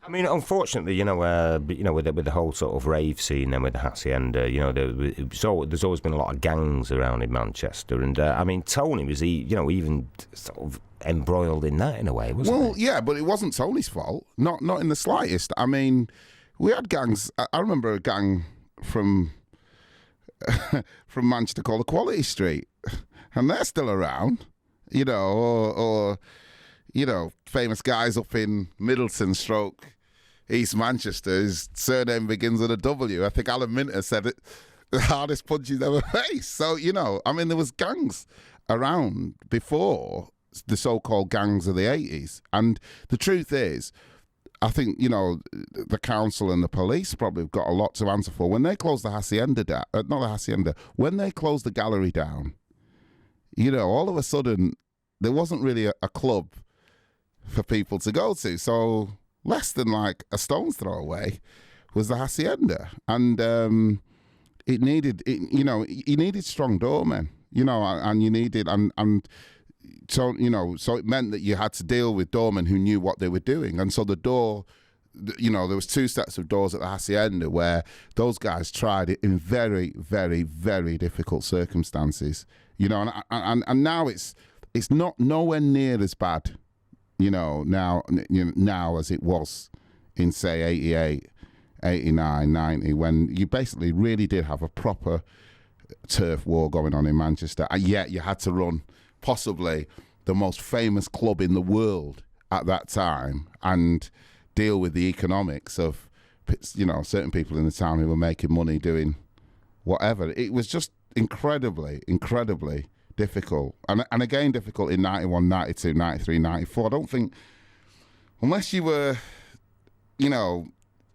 I mean, unfortunately, with the whole sort of rave scene and with the Hacienda, there's always been a lot of gangs around in Manchester, and I mean, Tony was even sort of embroiled in that in a way, wasn't he? Well, yeah, but it wasn't Tony's fault, not in the slightest. I mean, we had gangs. I remember a gang from Manchester called Equality Street, and they're still around, or famous guys up in Middleton stroke East Manchester. His surname begins with a W. I think Alan Minter said it, the hardest punch he's ever faced. So, I mean, there was gangs around before the so-called gangs of the 80s. And the truth is, I think, the council and the police probably have got a lot to answer for. When they closed the Hacienda down, not the Hacienda, when they closed the gallery down, all of a sudden, there wasn't really a club for people to go to. So less than like a stone's throw away was the Hacienda. And you needed strong doormen, and you needed, so it meant that you had to deal with doormen who knew what they were doing. And so the door, there was two sets of doors at the Hacienda where those guys tried it in very, very, very difficult circumstances, and now it's not nowhere near as bad, now as it was in, say, 88, 89, 90, when you basically really did have a proper turf war going on in Manchester, and yet you had to run possibly the most famous club in the world at that time and deal with the economics of, certain people in the town who were making money doing whatever. It was just incredibly, incredibly difficult. And again, difficult in 91, 92, 93, 94. I don't think, unless you were,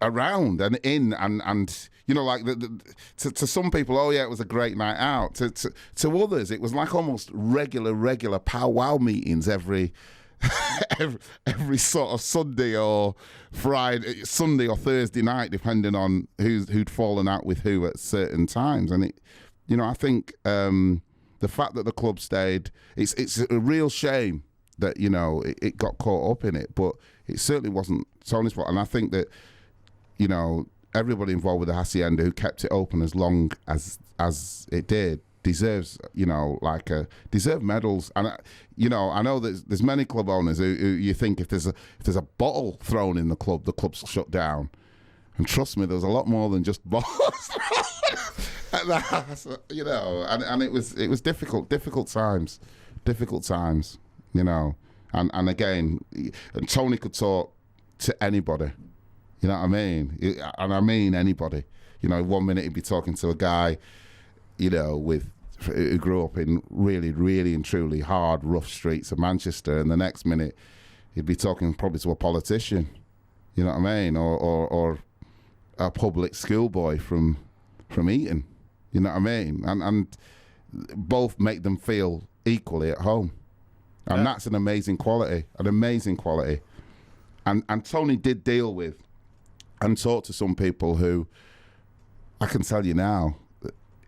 around and in and like to some people, oh yeah, it was a great night out. To others, it was like almost regular powwow meetings every sort of Sunday or Thursday night, depending on who'd fallen out with who at certain times. And it, I think the fact that the club stayed, it's a real shame that it got caught up in it, but it certainly wasn't Tony's fault. And I think that everybody involved with the Hacienda who kept it open as long as it did deserves deserve medals. And I know there's many club owners who you think if there's a bottle thrown in the club's shut down. And trust me, there was a lot more than just bottles at that, and it was difficult times, and again, and Tony could talk to anybody. You know what I mean? And I mean anybody. 1 minute he'd be talking to a guy, who grew up in really, really and truly hard, rough streets of Manchester, and the next minute he'd be talking probably to a politician. You know what I mean? Or a public schoolboy from Eton. You know what I mean? And both make them feel equally at home. And that's an amazing quality. And Tony did deal with and talk to some people who, I can tell you now,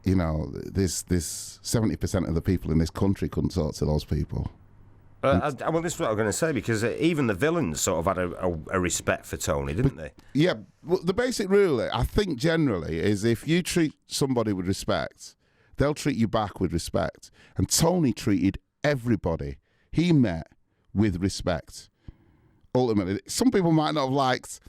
this 70% of the people in this country couldn't talk to those people. Well, this is what I was going to say, because even the villains sort of had a respect for Tony, didn't they? Yeah, well, the basic rule, I think, generally, is if you treat somebody with respect, they'll treat you back with respect. And Tony treated everybody he met with respect. Ultimately, some people might not have liked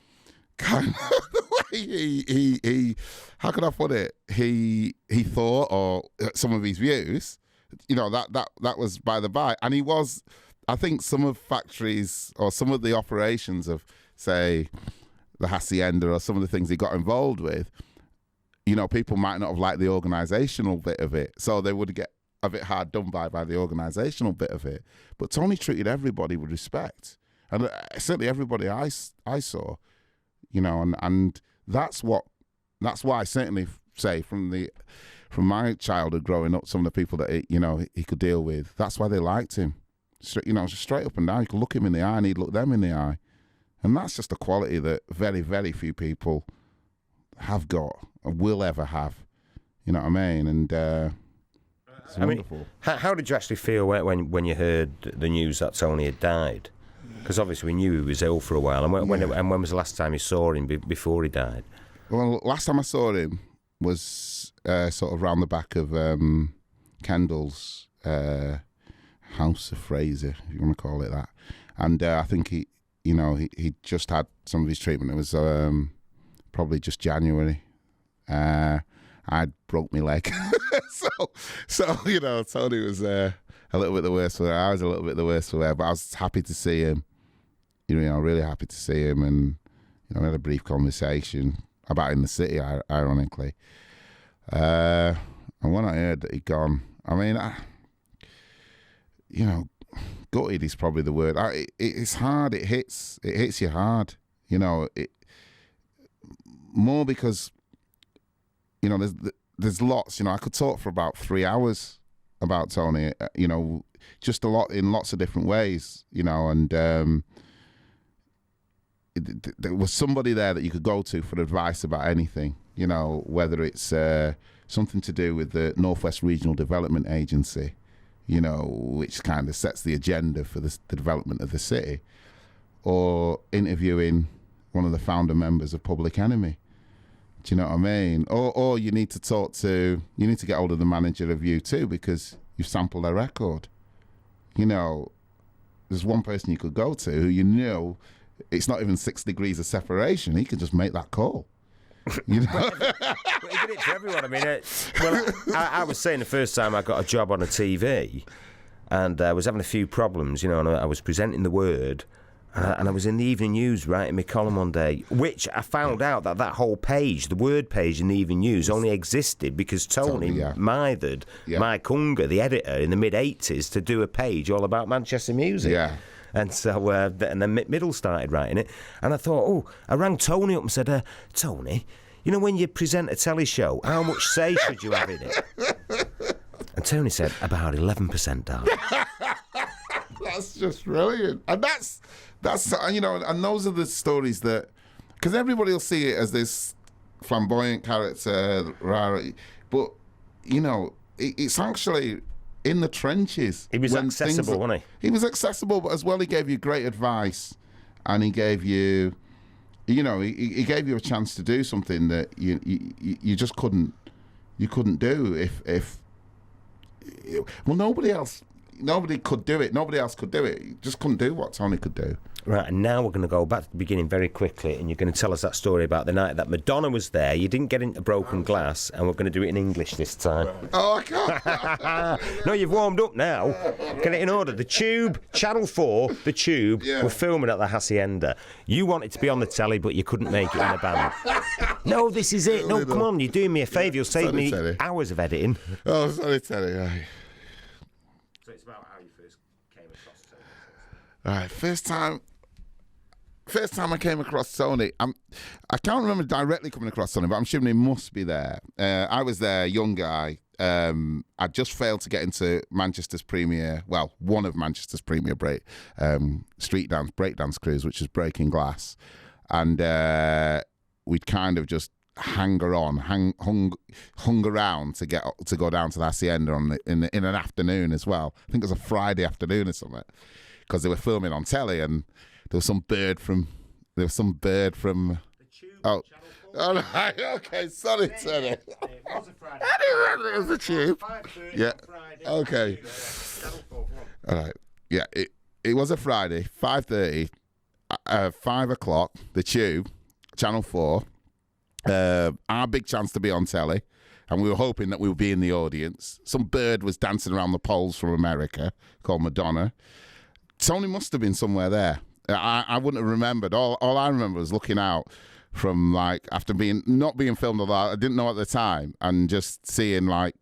kind of the way he how could I put it? He thought, or some of his views. That was by the by. And he was, I think, some of factories or some of the operations of, say, the Hacienda or some of the things he got involved with, people might not have liked the organisational bit of it. So they would get a bit hard done by the organisational bit of it. But Tony treated everybody with respect. And certainly everybody I saw, and that's why I certainly say from my childhood growing up, some of the people that he could deal with, that's why they liked him. Straight up and down. You could look him in the eye and he'd look them in the eye. And that's just a quality that very, very few people have got and will ever have. You know what I mean? And it's wonderful. How did you actually feel when you heard the news that Tony had died? Because obviously we knew he was ill for a while. And when was the last time you saw him before he died? Well, last time I saw him was sort of round the back of Kendall's House of Fraser, if you want to call it that. And I think he just had some of his treatment. It was probably just January. I broke my leg, so Tony was a little bit the worse for wear. I was a little bit the worse for wear, but I was happy to see him. Really happy to see him, and we had a brief conversation about in the city, ironically. And when I heard that he'd gone, I mean, gutted is probably the word. It's hard. It hits you hard. More because there's lots. I could talk for about 3 hours about Tony. Just a lot in lots of different ways. And there was somebody there that you could go to for advice about anything. Whether it's something to do with the Northwest Regional Development Agency, which kind of sets the agenda for the development of the city, or interviewing one of the founder members of Public Enemy. Do you know what I mean? Or you need to get hold of the manager of U2 because you've sampled their record. There's one person you could go to who it's not even 6 degrees of separation. He could just make that call. But he did it for everyone. I mean, I was saying the first time I got a job on a TV, and I was having a few problems, and I was presenting the Word, and I was in the Evening News writing my column one day, which I found out that whole page, the Word page in the Evening News, only existed because Tony mithered Mike Unger, the editor, in the mid-'80s to do a page all about Manchester music. Yeah. And so, and then Middle started writing it. And I thought, I rang Tony up and said, Tony, when you present a telly show, how much say should you have in it? And Tony said, about 11%, darling. That's just brilliant. And that's and those are the stories that, because everybody will see it as this flamboyant character, but, it's actually in the trenches. He was accessible, wasn't he? He was accessible, but as well, he gave you great advice, and he gave you, he gave you a chance to do something that you just couldn't do if nobody could do it. Nobody else could do it. You just couldn't do what Tony could do. Right, and now we're going to go back to the beginning very quickly, and you're going to tell us that story about the night that Madonna was there. You didn't get into broken glass, and we're going to do it in English this time. Oh, I can't. No, you've warmed up now. Get it in order. The Tube, Channel 4, The Tube, were filming at the Hacienda. You wanted to be on the telly, but you couldn't make it in the band. No, this is it. No, come on, you're doing me a favour. You'll save me hours of editing. Oh, sorry, Terry. So it's about how you first came across Tony. All right, first time I came across Tony, I can't remember directly coming across Tony, but I'm assuming he must be there. I was there, young guy. I just failed to get into Manchester's premier, one of Manchester's premier street dance, breakdance crews, which is Breaking Glass. And we'd kind of just hung around to go down to the Hacienda in an afternoon as well. I think it was a Friday afternoon or something, because they were filming on telly, and there was some bird from the Tube. Oh, all right, okay, sorry, Teddy. It was a Friday. I didn't remember it was the Tube. Yeah, Friday, okay. All right, yeah, it was a Friday, 5:30, 5 o'clock, the Tube, Channel 4. Our big chance to be on telly, and we were hoping that we would be in the audience. Some bird was dancing around the poles from America called Madonna. Tony must have been somewhere there. I wouldn't have remembered. All I remember was looking out from, after not being filmed a lot, I didn't know at the time, and just seeing the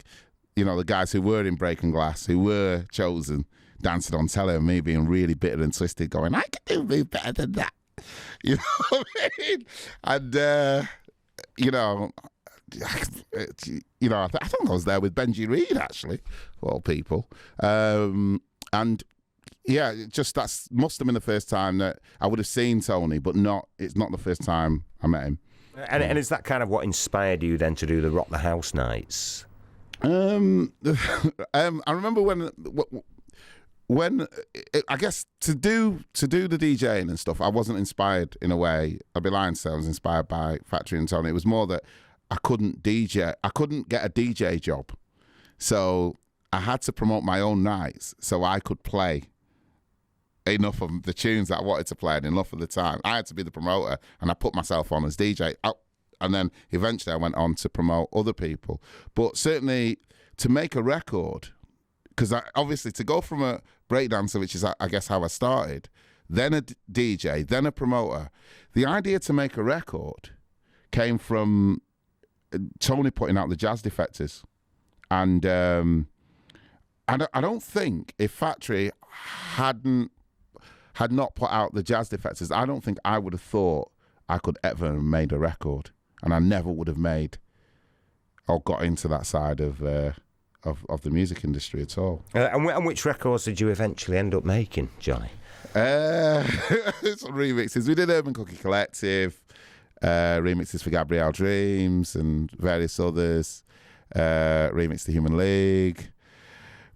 guys who were in Breaking Glass, who were chosen, dancing on telly, and me being really bitter and twisted, going, I could do me better than that. You know what I mean? And I think I was there with Benji Reid, actually, of all people. And yeah, that must have been the first time that I would have seen Tony, but it's not the first time I met him. And is that kind of what inspired you then to do the Rock the House nights? I remember I guess to do the DJing and stuff, I wasn't inspired in a way. I'd be lying to say I was inspired by Factory and Tony. It was more that I couldn't DJ. I couldn't get a DJ job, so I had to promote my own nights so I could play enough of the tunes that I wanted to play and enough of the time. I had to be the promoter, and I put myself on as DJ. And then eventually I went on to promote other people. But certainly to make a record, because obviously to go from a breakdancer, which is I guess how I started, then a DJ, then a promoter, the idea to make a record came from Tony putting out the Jazz Defectors. And I don't think if Factory had not put out the Jazz Defectors, I don't think I would have thought I could ever have made a record. And I never would have made or got into that side of the music industry at all. And which records did you eventually end up making, Johnny? Some remixes. We did Urban Cookie Collective, remixes for Gabrielle Dreams and various others, remixed the Human League,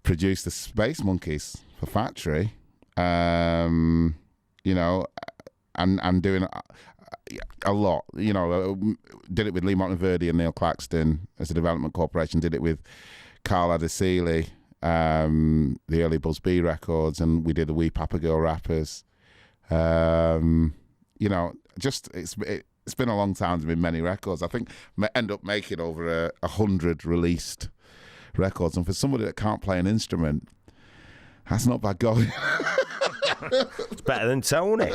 produced the Space Monkeys for Factory, and doing a lot, did it with Lee Monteverdi and Neil Claxton as a development corporation, did it with Carl Adesili, the early Buzz B records, and we did the Wee Papa Girl rappers. Just it's been a long time. There's been many records. I think end up making over 100 released records, and for somebody that can't play an instrument, that's not bad going. It's better than Tony.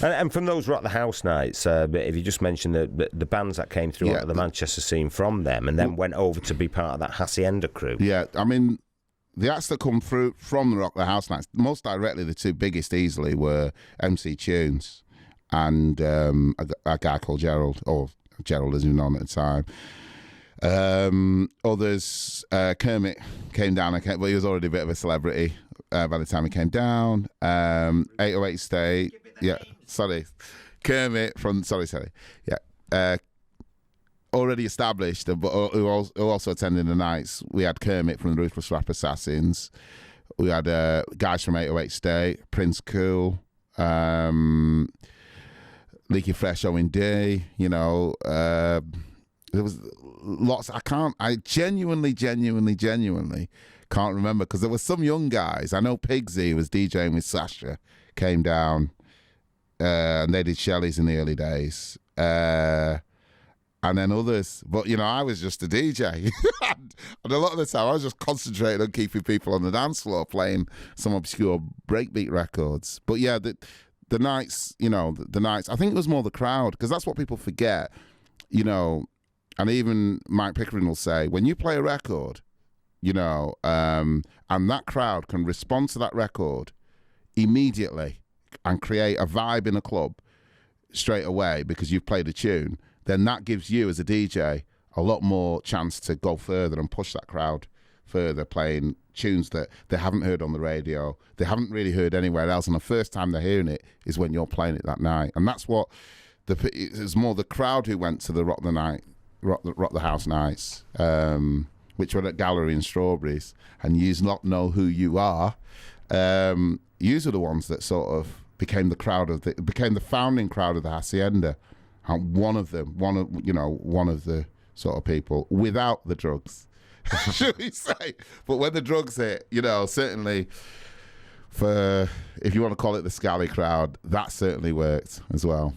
And from those Rock the House nights, if you just mentioned the bands that came through onto the Manchester scene from them and then went over to be part of that Hacienda crew. Yeah, I mean, the acts that come through from the Rock the House nights, most directly the two biggest easily were MC Tunes and a guy called Gerald, or Gerald as he was known at the time. Others, Kermit came down, but he was already a bit of a celebrity by the time he came down. 808 State, Kermit from, already established, but who also attended the nights. We had Kermit from the Ruthless Rap Assassins. We had guys from 808 State, Prince Cool, Leaky Fresh O&D, there was lots. I genuinely can't remember, because there were some young guys. I know Pigsy was DJing with Sasha, came down, and they did Shelley's in the early days. And then others. But, I was just a DJ. And a lot of the time I was just concentrating on keeping people on the dance floor, playing some obscure breakbeat records. But yeah, the nights, the nights, I think it was more the crowd, because that's what people forget, and even Mike Pickering will say, when you play a record, and that crowd can respond to that record immediately and create a vibe in a club straight away because you've played a tune, then that gives you as a DJ a lot more chance to go further and push that crowd further, playing tunes that they haven't heard on the radio, they haven't really heard anywhere else, and the first time they're hearing it is when you're playing it that night. And that's what it was more the crowd who went to the Rock the House nights, which were at Gallery and Strawberries, and you not know who you are. Yous are the ones that sort of became the founding crowd of the Hacienda, and one of the sort of people without the drugs, should we say? But when the drugs hit, certainly for, if you want to call it the Scally crowd, that certainly worked as well.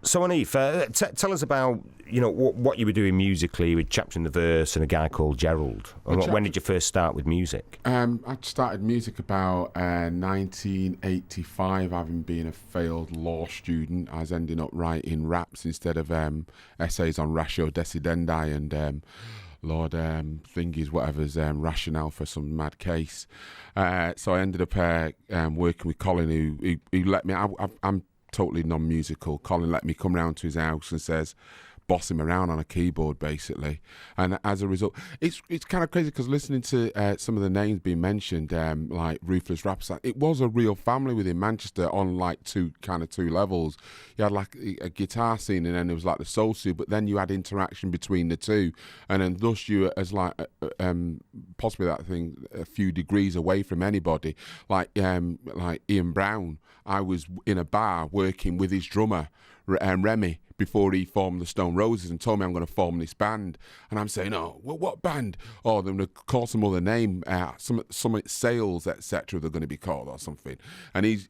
So, Anif, tell us about what you were doing musically with Chapter in the Verse and a guy called Gerald. When did you first start with music? I started music about 1985, having been a failed law student. I was ending up writing raps instead of essays on ratio decidendi and Lord thingies, whatever's rationale for some mad case. So I ended up working with Colin, who let me. I'm totally non-musical. Colin let me come round to his house and says, boss him around on a keyboard, basically. And as a result, it's kind of crazy because listening to some of the names being mentioned, like Ruthless Rappers, it was a real family within Manchester on like two levels. You had like a guitar scene, and then there was like the soul scene, but then you had interaction between the two, and then thus you as like possibly that thing a few degrees away from anybody. Like Ian Brown, I was in a bar working with his drummer, Remy, before he formed the Stone Roses and told me I'm going to form this band. And I'm saying, oh, well, what band? Oh, they're going to call some other name, some Sales, etc. They're going to be called or something. And he's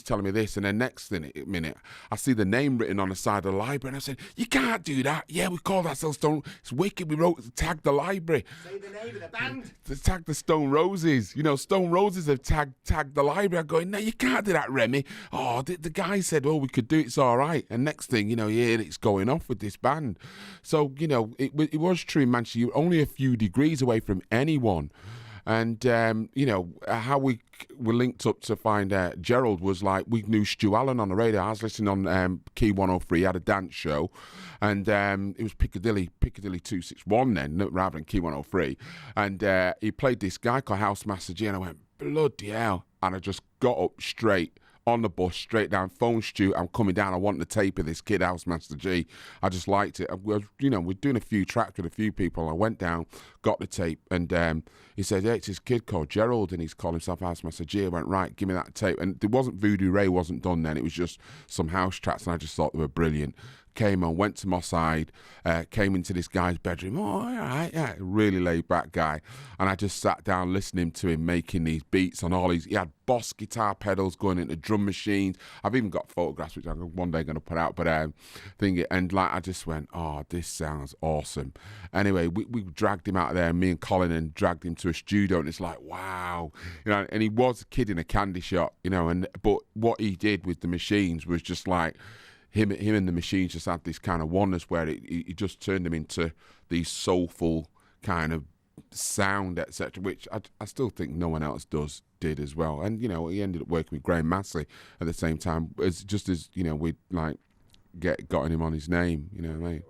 telling me this. And then next minute, I see the name written on the side of the library. And I said, you can't do that. Yeah, we called ourselves Stone. It's wicked. We tagged the library. Say the name of the band. Tag the Stone Roses. Stone Roses have tagged the library. I'm going, no, you can't do that, Remy. Oh, the guy said, well, we could do it. It's all right. And next thing, it's going off with this band. So, it was true in Manchester. You're only a few degrees away from anyone. And, how we were linked up to find Gerald was like, we knew Stu Allen on the radio. I was listening on Key 103. He had a dance show. And it was Piccadilly 261 then, rather than Key 103. And he played this guy called Housemaster G. And I went, bloody hell. And I just got up straight on the bus, straight down, phone Stu, I'm coming down, I want the tape of this kid, Housemaster G. I just liked it. We're doing a few tracks with a few people. I went down, got the tape, and he said, yeah, it's this kid called Gerald, and he's called himself Housemaster G. I went, right, give me that tape. And there wasn't Voodoo Ray, wasn't done then, it was just some house tracks, and I just thought they were brilliant. Came on, went to my side, came into this guy's bedroom. Oh, all right, yeah, really laid back guy. And I just sat down listening to him making these beats on all these. He had Boss guitar pedals going into drum machines. I've even got photographs which I'm one day going to put out. But I just went, oh, this sounds awesome. Anyway, we dragged him out of there. Me and Colin and dragged him to a studio, and it's like, wow, And he was a kid in a candy shop, but what he did with the machines was just like. Him and the machines just had this kind of oneness where he just turned them into these soulful kind of sound, etc., which I still think no one else did as well. And, he ended up working with Graham Massey at the same time, as we'd like gotten him on his name, you know what I mean?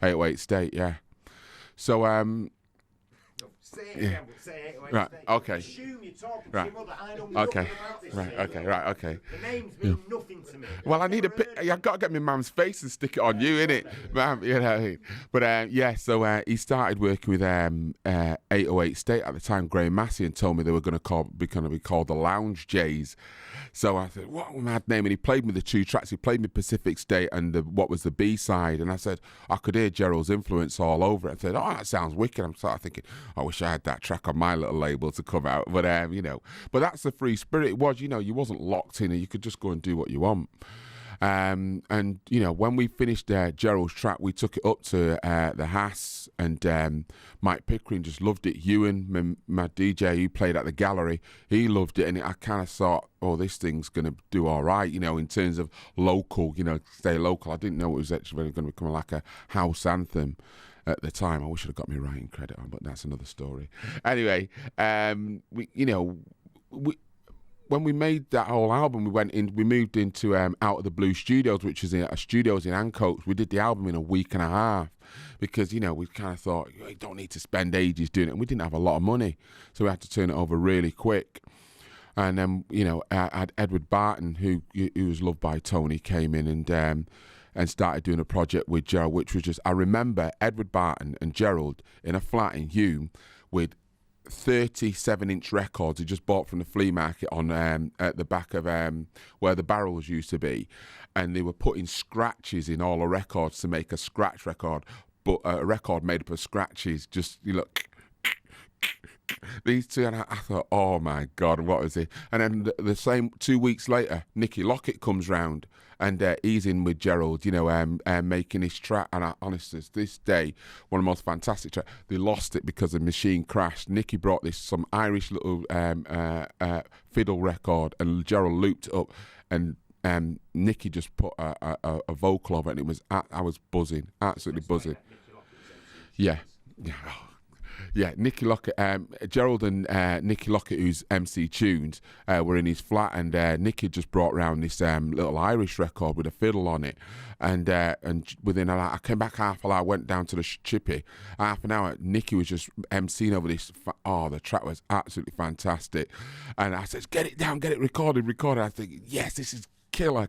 808 State, yeah. So, Say it again, but say it. Right, okay. Assume you're talking Right. to your mother. I know Okay. nothing about this. Right, okay. The names mean nothing to me. Well, I need I've got to get my mum's face and stick it on you, innit? Mum, you know what I mean? But, so he started working with 808 State at the time, Graham Massey, and told me they were going to be called the Lounge Jays. So I said, what a mad name. And he played me the two tracks. He played me Pacific State and what was the B-side. And I said, I could hear Gerald's influence all over it. I said, oh, that sounds wicked. I'm sort of thinking, I wish I had that track on my little label to come out. But, but that's the free spirit. It was, you wasn't locked in. You could just go and do what you want. And, when we finished Gerald's track, we took it up to the Hass, and Mike Pickering just loved it. Ewan, my DJ who played at the gallery, he loved it. And I kind of thought, oh, this thing's going to do all right, in terms of local, stay local. I didn't know it was actually going to become like a house anthem at the time. I wish I'd have got my writing credit on, but that's another story. Anyway, when we made that whole album, we moved into Out of the Blue Studios, which is a studios in Ancoats. We did the album in a week and a half because, we kind of thought, you don't need to spend ages doing it. And we didn't have a lot of money, so we had to turn it over really quick. And then, I had Edward Barton, who was loved by Tony, came in and started doing a project with Gerald, which was just, I remember Edward Barton and Gerald in a flat in Hume with 37-inch records he just bought from the flea market on at the back of where the barrels used to be, and they were putting scratches in all the records to make a scratch record, but a record made up of scratches. Just these two, and I thought, oh my God, what is it? And then the same 2 weeks later, Nicky Lockett comes round, and he's in with Gerald, making his track. And honestly, this day, one of the most fantastic tracks. They lost it because the machine crashed. Nicky brought some Irish little fiddle record, and Gerald looped it up, and Nicky just put a vocal over it, and it was I was buzzing, absolutely buzzing. Yeah. Yeah, Nicky Lockett, Gerald and Nicky Lockett, who's MC Tunes, were in his flat, and Nicky just brought round this little Irish record with a fiddle on it, and within I came back half an hour, went down to the chippy, half an hour, Nicky was just MCing over this. The track was absolutely fantastic, and I said, get it down, get it recorded. I think, yes, this is killer.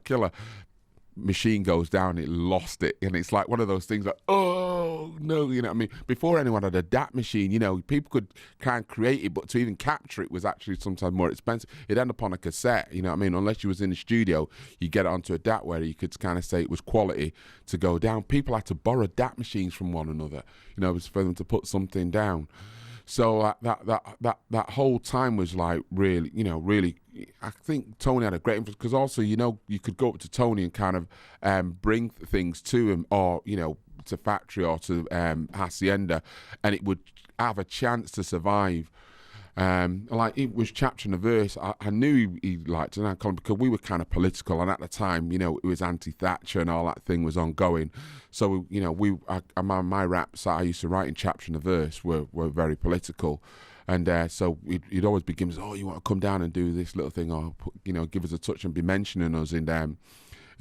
Machine goes down, it lost it, and it's like one of those things like, oh no, you know what I mean? Before anyone had a DAT machine, you know, people could kind of create it, but to even capture it was actually sometimes more expensive. It'd end up on a cassette, you know what I mean? Unless you was in the studio, you get it onto a DAT where you could kind of say it was quality to go down. People had to borrow DAT machines from one another, you know, it was for them to put something down. So that whole time was like really, you know, really. I think Tony had a great influence because also, you know, you could go up to Tony and kind of bring things to him, or you know, to Factory or to Hacienda, and it would have a chance to survive. Like it was chapter and a verse. I knew he liked it because we were kind of political, and at the time, you know, it was anti-Thatcher and all that thing was ongoing. So you know, my raps that I used to write in chapter and a verse were very political, and so he'd always begin, oh, you want to come down and do this little thing, or you know, give us a touch and be mentioning us in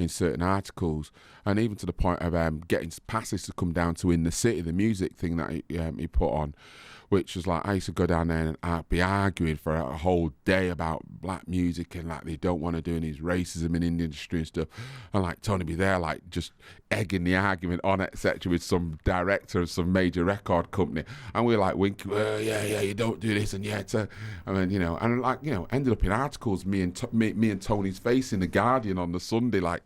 certain articles, and even to the point of getting passes to come down to In the City, the music thing that he put on, which was like, I used to go down there and I'd be arguing for a whole day about black music and like they don't want to do any racism in the industry and stuff, and like Tony be there like just egging the argument on, etc., with some director of some major record company, and we're like winking, yeah, you don't do this, and yeah, I mean, you know, and like, you know, ended up in articles, me and Tony's face in the Guardian on the Sunday, like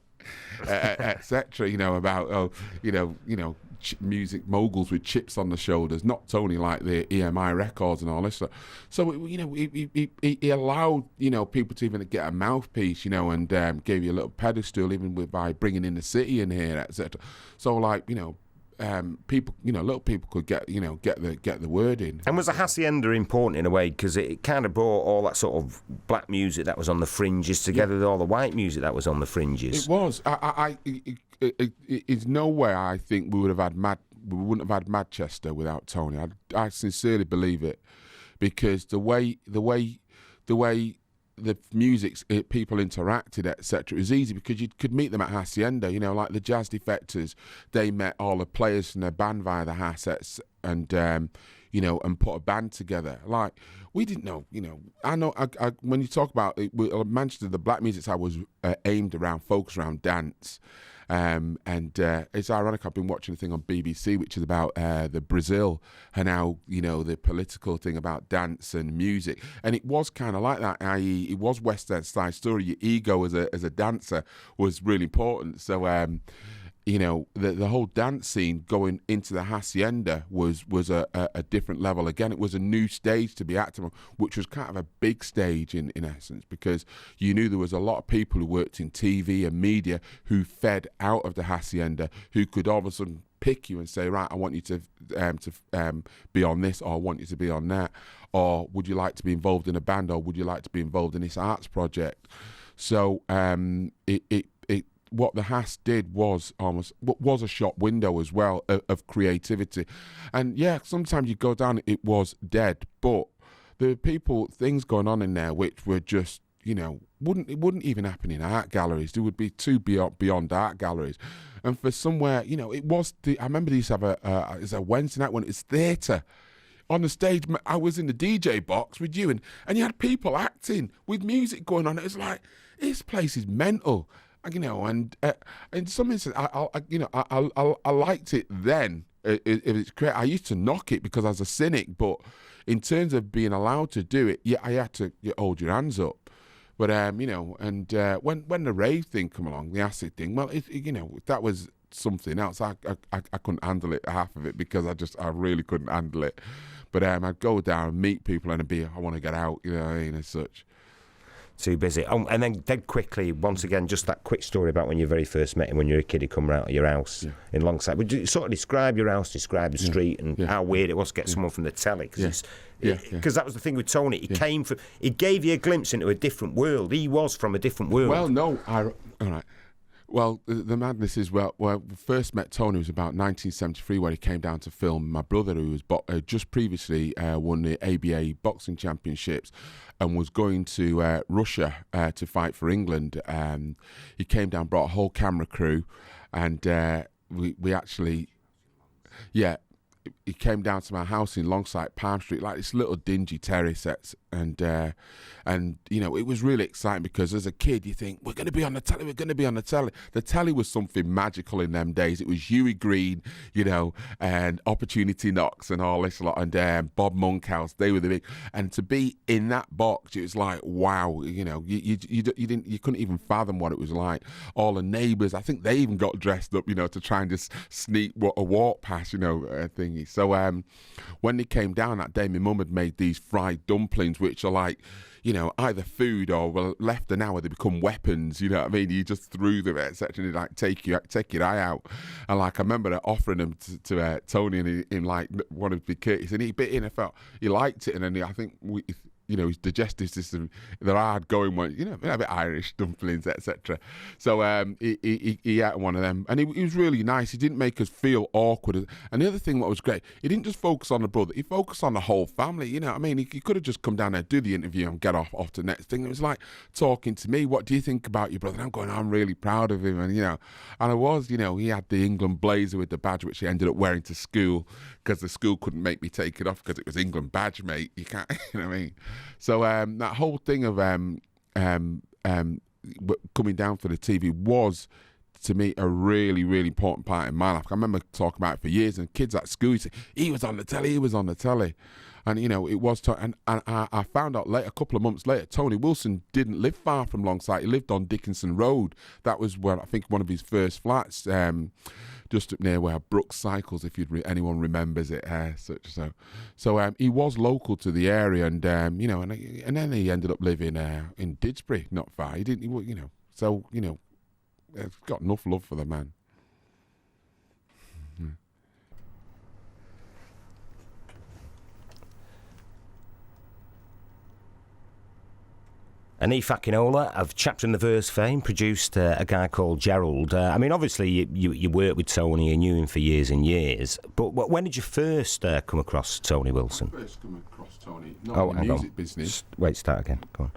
etc., you know, about you know music moguls with chips on the shoulders, not Tony like the EMI records and all this stuff. So you know, he allowed, you know, people to even get a mouthpiece, you know, and gave you a little pedestal even by bringing In the City in here, etc. So like, you know, people, you know, little people could get the word in. And was the Hacienda important in a way because it kind of brought all that sort of black music that was on the fringes together with all the white music that was on the fringes? It was. It's nowhere. I think we wouldn't have had Manchester without Tony. I sincerely believe it, because the way the music, people interacted, etc. It was easy because you could meet them at Hacienda, you know, like the Jazz Defectors. They met all the players from their band via the Hassets, and you know, and put a band together. Like, we didn't know, you know. I know when you talk about it, Manchester, the black music side was focused around dance. And it's ironic, I've been watching a thing on BBC which is about the Brazil and how, you know, the political thing about dance and music, and it was kind of like that, i.e. it was West End style story. Your ego as a dancer was really important. So you know, the whole dance scene going into the Hacienda was a different level. Again, it was a new stage to be active on, which was kind of a big stage in essence, because you knew there was a lot of people who worked in TV and media who fed out of the Hacienda, who could all of a sudden pick you and say, right, I want you to be on this, or I want you to be on that, or would you like to be involved in a band, or would you like to be involved in this arts project? So what the Hass did was a shop window as well of creativity. And yeah, sometimes you go down, it was dead, but there were things going on in there which were just, you know, it wouldn't even happen in art galleries. There would be too beyond art galleries. And for somewhere, you know, I remember they used to have it's a Wednesday night when it's theatre. On the stage, I was in the DJ box with you, and you had people acting with music going on. It was like, this place is mental. You know, and in some instances, I liked it then. If it's correct, I used to knock it because I was a cynic. But in terms of being allowed to do it, yeah, I had to hold your hands up. But you know, and when the rave thing come along, the acid thing, well, you know, that was something else. I couldn't handle it, half of it, because I really couldn't handle it. But I'd go down and meet people and I want to get out, you know what I mean, as such. Too busy. Oh, and then dead quickly, once again, just that quick story about when you very first met him, when you were a kid, he come out of your house in Longside. Would you sort of describe your house, describe the street, and how weird it was to get someone from the telly? Because that was the thing with Tony. He gave you a glimpse into a different world. He was from a different world. Well, no, all right. Well, the madness is, well, when I first met Tony was about 1973 when he came down to film my brother, who was just previously won the ABA boxing championships and was going to Russia to fight for England. He came down, brought a whole camera crew, and we actually, yeah, he came down to my house in Longside Palm Street, like this little dingy terrace, and you know, it was really exciting because as a kid you think we're going to be on the telly. The telly was something magical in them days. It was Huey Green, you know, and Opportunity Knocks and all this lot, and Bob Monkhouse. They were the big, and to be in that box, it was like wow, you know, you couldn't even fathom what it was like. All the neighbours, I think they even got dressed up, you know, to try and just sneak a walk past, you know, thingy. So when they came down that day, my mum had made these fried dumplings, which are like, you know, either food or, well, left an hour they become weapons. You know what I mean? You just threw them, etc. And they like take your eye out. And like I remember offering them to Tony, and he like wanted to be courteous, and he bit in. I felt he liked it, and then I think you know, his digestive system, they're hard going ones, you know, a bit Irish dumplings, etc. So he ate one of them, and he was really nice. He didn't make us feel awkward. And the other thing what was great, he didn't just focus on the brother, he focused on the whole family. You know what I mean? He could have just come down there, do the interview and get off to the next thing. It was like talking to me, what do you think about your brother? And I'm going, I'm really proud of him. And, you know, and I was, you know, he had the England blazer with the badge, which he ended up wearing to school because the school couldn't make me take it off because it was England badge, mate. You can't, you know what I mean? So that whole thing of coming down for the TV was, to me, a really, really important part in my life. I remember talking about it for years, and kids at school, he was on the telly. And, you know, it was, and I found out later, a couple of months later, Tony Wilson didn't live far from Longside. He lived on Dickinson Road. That was where, I think, one of his first flats, just up near where Brooks cycles, if anyone remembers it. So he was local to the area, and, you know, and then he ended up living in Didsbury, not far. You know, so, you know, I've got enough love for the man. And Akinola of Chapter and the Verse fame produced a guy called Gerald. I mean, obviously, you worked with Tony and knew him for years and years. But when did you first come across Tony Wilson? I first come across Tony, not in the music business. Wait, start again. Go on.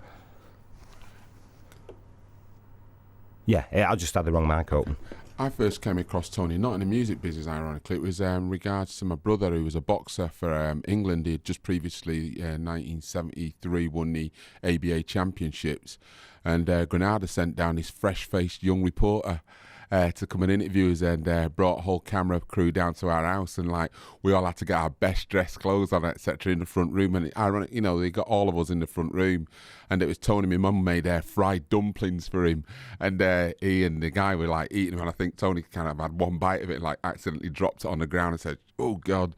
Yeah, I just had the wrong mic open. I first came across Tony, not in the music business, ironically. It was regards to my brother, who was a boxer for England. He had just previously, 1973, won the ABA championships. And Granada sent down this fresh-faced young reporter to come and interview us, and brought a whole camera crew down to our house, and like we all had to get our best dressed clothes on, etc. in the front room. And ironic, you know, they got all of us in the front room, and it was Tony. My mum made fried dumplings for him, and he and the guy were like eating them, and I think Tony kind of had one bite of it, and like accidentally dropped it on the ground and said, "Oh God."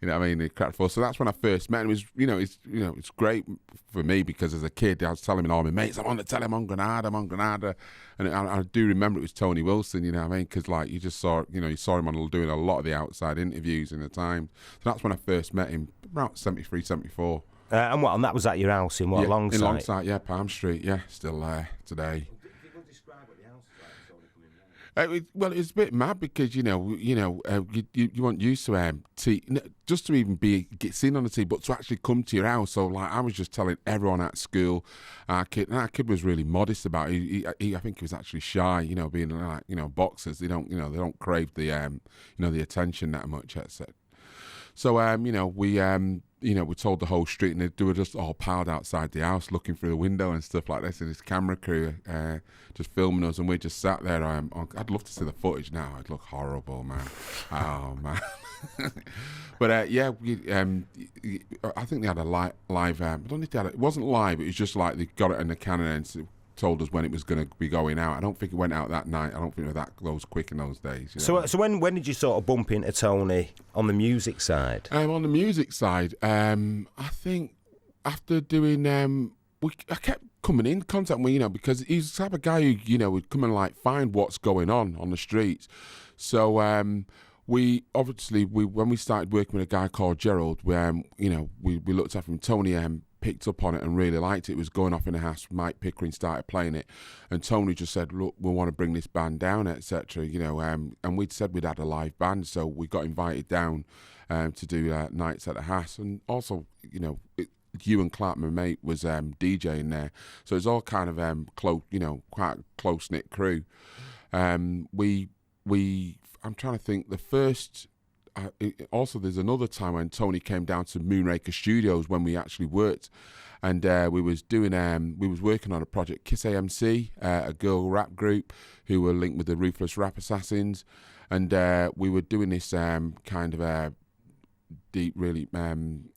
You know what I mean? He cracked full. So that's when I first met him. It was, it's great for me because as a kid, I was telling all my mates, I'm on the telly, I'm on Granada. And I do remember it was Tony Wilson, you know what I mean? Because like you just saw, you saw him on doing a lot of the outside interviews in the time. So that's when I first met him, about 73, 74. And that was at your house in Longside? Longside? In Longside, yeah, Palm Street, yeah, still there today. Well, it's a bit mad because you weren't used to tea, just to even get seen on the tea, but to actually come to your house. So like I was just telling everyone at school, our kid was really modest about it. I think he was actually shy, being like boxers. They don't crave the the attention that much. Etc. So we told the whole street, and they were just all piled outside the house, looking through the window and stuff like this, and his camera crew just filming us, and we just sat there. I'd love to see the footage now. It'd look horrible, man. Oh man. But I think they had a live. I don't think they had it wasn't live. It was just like they got it in the cannon and told us when it was going to be going out. I don't think it went out that night. I don't think it was those quick in those days. So when did you sort of bump into Tony on the music side? On the music side, I think after doing, I kept coming in contact with, because he's the type of guy who, would come and like find what's going on the streets. So we obviously when we started working with a guy called Gerald, we looked at him. Tony picked up on it and really liked it. It was going off in the house. Mike Pickering started playing it, and Tony just said, "Look, we want to bring this band down, etc." And we'd said we'd had a live band, so we got invited down to do nights at the house, and also, Hugh and Clark, my mate, was DJing there, so it's all kind of quite close knit crew. I'm trying to think. The first. Also, there's another time when Tony came down to Moonraker Studios when we actually worked, and we was working on a project, Kiss AMC, a girl rap group who were linked with the Ruthless Rap Assassins, and we were doing this kind of deep, really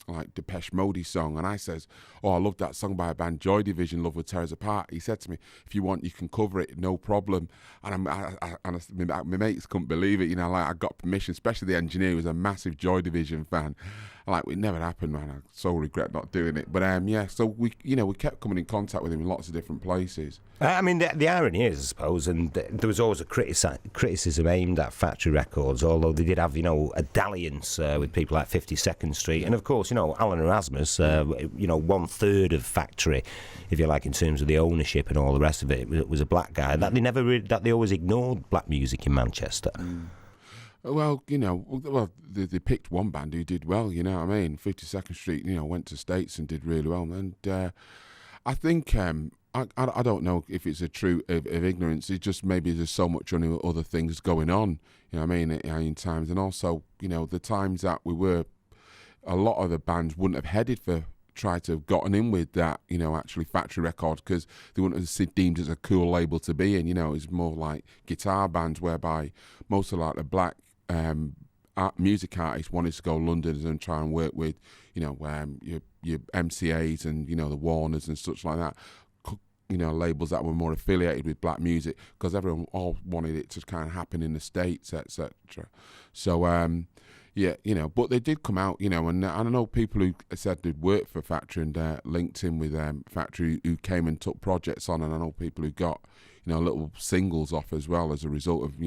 like Depeche Mode song, and I says, "Oh, I love that song by a band, Joy Division, Love Will Tear Us Apart." He said to me, "If you want, you can cover it, no problem." And my mates couldn't believe it, I got permission, especially the engineer who was a massive Joy Division fan. It never happened, man. I so regret not doing it. But so we kept coming in contact with him in lots of different places. I mean, the irony is, I suppose, and there was always a criticism aimed at Factory Records, although they did have, a dalliance with people like 52nd Street, and of course, Alan Erasmus, 1/3 of Factory, if you like, in terms of the ownership and all the rest of it, was a black guy. That they always ignored black music in Manchester. Well, they picked one band who did well, 52nd Street, went to States and did really well. And I think, I don't know if it's a true of ignorance. It's just maybe there's so much other things going on, in times. And also, the times that we were, a lot of the bands wouldn't have headed for, try to have gotten in with that, actually Factory Records, because they wouldn't have deemed it as a cool label to be in. It's more like guitar bands, whereby most of the black music artists wanted to go to London and try and work with, your MCAs and, the Warners and such like that. Labels that were more affiliated with black music, because everyone all wanted it to kind of happen in the States, etc. So, but they did come out, and I know people who said they'd worked for Factory and linked in with Factory who came and took projects on, and I know people who got, little singles off as well as a result of,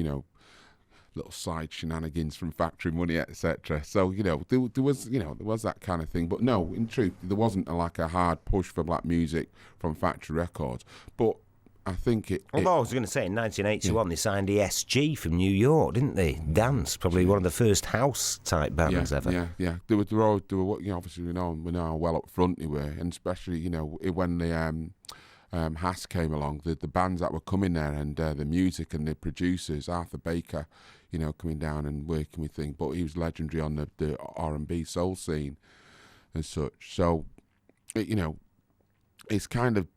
little side shenanigans from Factory money, etc. So, there was that kind of thing. But no, in truth, there wasn't a hard push for black music from Factory Records. But I think Although I was going to say, in 1981, they signed ESG from New York, didn't they? Dance, probably one of the first house-type bands ever. Yeah. They were obviously, we know how well up front they were, and especially, when the Hass came along, the bands that were coming there, and the music and the producers, Arthur Baker, coming down and working with things, but he was legendary on the R&B soul scene and such. So, it's kind of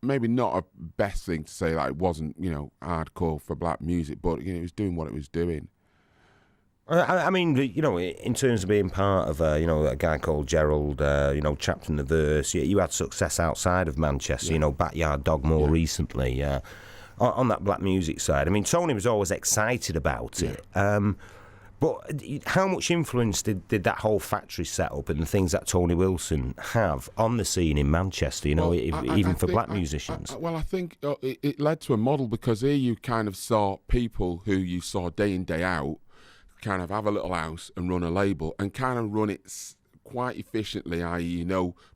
maybe not a best thing to say it wasn't, hardcore for black music, but, it was doing what it was doing. I mean, in terms of being part of, a guy called Gerald, trapped in the verse, you had success outside of Manchester, Backyard Dog more recently, on that black music side. I mean, Tony was always excited about it. But how much influence did that whole Factory setup and the things that Tony Wilson have on the scene in Manchester, even for black musicians? I think it led to a model, because here you kind of saw people who you saw day in, day out, kind of have a little house and run a label and kind of run it quite efficiently, i.e.,